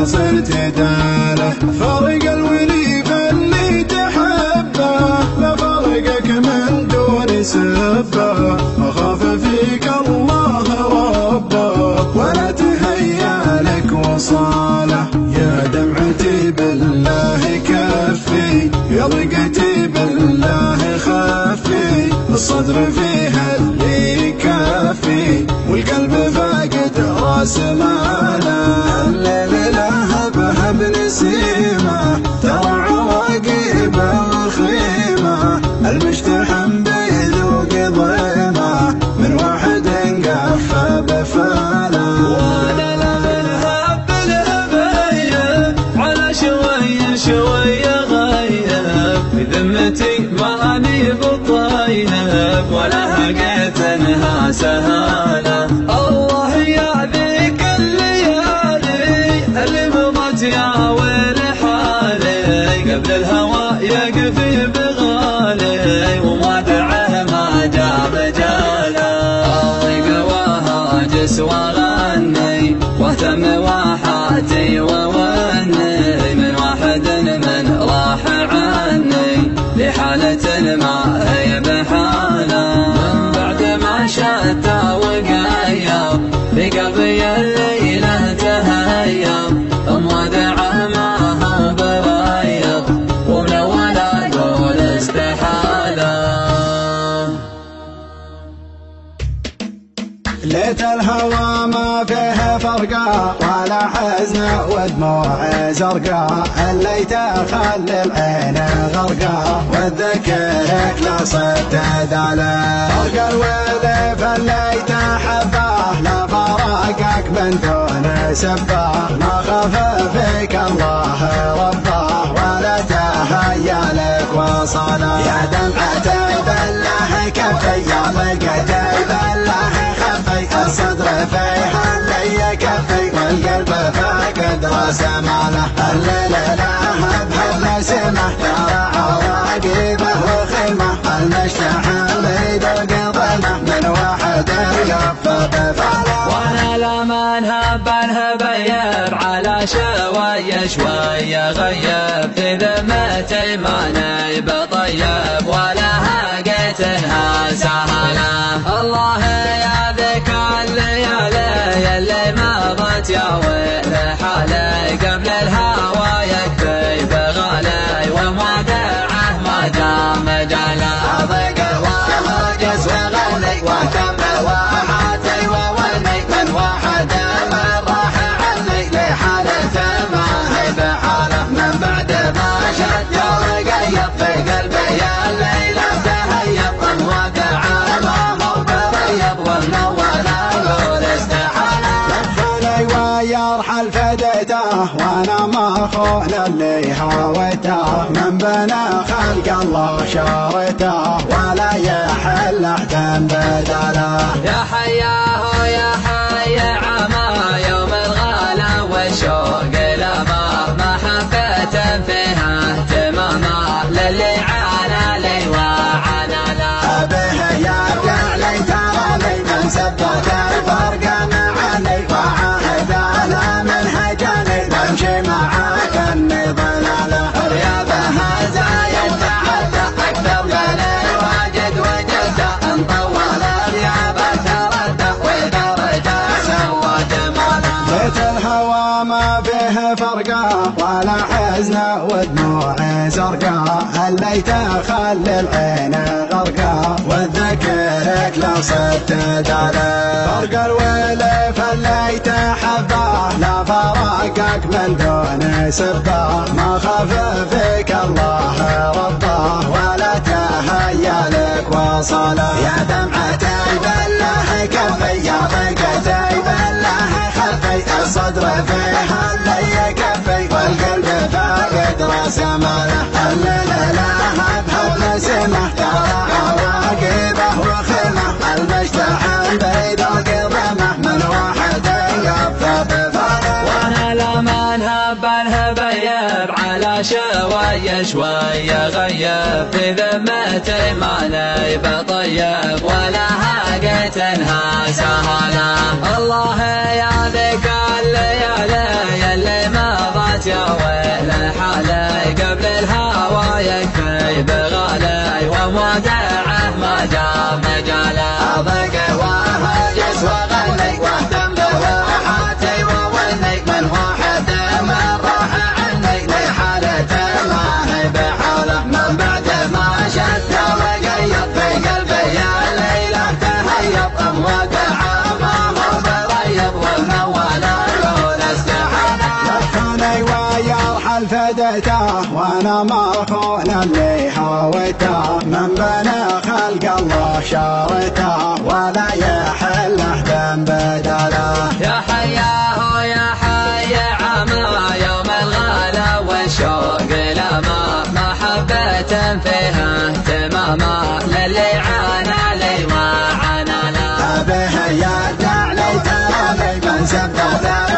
صرت داله فرق الولي فاللي تحبه لا فرقك من دون سبه أخاف فيك الله ربه ولا تهيأ لك وصاله يا دمعتي بالله كفي يا ضيقتي بالله خفي الصدر فيها اللي يكفي والقلب فاقد راس ماله الليل لهبها بنسيمه ترى عواقب الخيمه المشتحن بيذوق ضيمه من واحد قفى بفاله وانا لمنها بالهبايه على شويه شويه غيب في ذمتي ماني بالطيب ولا هقيت انها سهاله الله يا ذيك الليالي اللي مضت يا ويل حالي قبل الهوى يقفي بغالي ومدعه ما جاء مجاله الضيق وهاجس وغني واهتم واحاتي ووني من واحد من راح عني لحالة ما هي بحاله من بعد ما شتى وقيب بقلبي الليلة تهيب مودعه ما هو بريب ومن أول أقول استحالة ليت الهوى ما فيه فرقة ولا حزن ودموع زرقاء الليت خلي العين غرقاء واتذكرك لا صرت داله فرق الولي فالليت حبه لا فراقك من دون سبه ما خاف فيك الله ربه ولا تهيأ لك وصاله يا دمعتي بالله كفي يا ضيقتي بالله خفي الصدر فيها اللي كفي والقلب فاقد راس ماله الليل لهبها بنسمه ترى عواقبه وخيمه المشتحن بيذوق ضيمه من واحد يقفى بفاله وانا لما نهب على شوية شوية غيب في ذمتي ماني بطيب ولا هقيتها سهلة الله يا ذيك الليالي اللي مضت يا ويل حالي قبل الهوى يكفي بغالي ومودعه ما دام مجاله ضيق وهاجس وغني وكم واحاتي ووني من واحد من راح عني لحالة ما هي بحاله من بعد ما شد وقيب في قلبي الليلة تهيب مودعه ما هو بريب ومن أول أقول استحالة لفني ويرحل فديته وانا ما خون اللي هويته من بنى خلق الله شارته ولا يحل احد بداله يا حياه يا حي عما يوم الغلا والشوق لما ما حفيت فيها اهتماما للي عانى لي وعانى لا به يبقى لي ترى لي من سبت الفرق معني وعاهد على منهجني وامشي معاك اني ضلاله غيابها زايد تعدى اكثر من الواجد وجده انطول غيابه تردى ودرجه سوى جماله ليت الهوى ما فيه فرقة ولا حزن ودموع زرقاء الليت خلي العين غرقاء واتذكرك لا صرت داله فرق الولي فالليت حبه لا فراقك من دون سبه ما خاف فيك الله ربه ولا تهيأ لك وصاله يا دمعتي بالله كفي يا ضيقتي بالله خفي الصدر فيها اللي كفي والقلب فاقد سماله الليل لها بحول سمه ترى عواقبه وخمه المشتحن بيد القضمه من واحد يقف بفانه وانا لمن هب الهبيب على شوية غيب في ذمتي ما نيب طيب ولا حاجتها سهلة الله يا ذيك الليالي اللي مضت يا ويل حالي قبل الهوى يكفي بغالي ومودعه ما جاب مجاله أضيق وهجس وغني واهتم بواحاتي وولي من واحد من راح عني لي حالته ما هي بحاله من بعد ما شد وقيض في قلبي يا ليلة تهيب أمودعه ما هو بريض والمول العيون استحاله لكني ويرحل فديته وانا مرخون اللي هويته من بني خلق الله شارته ولا يحله ذنب بدله يا حياه يا حي عما يوم الغلا والشوق لما محبة فيها اهتماما للي عانى لي وعانى لا به يدع لي ترى من سبته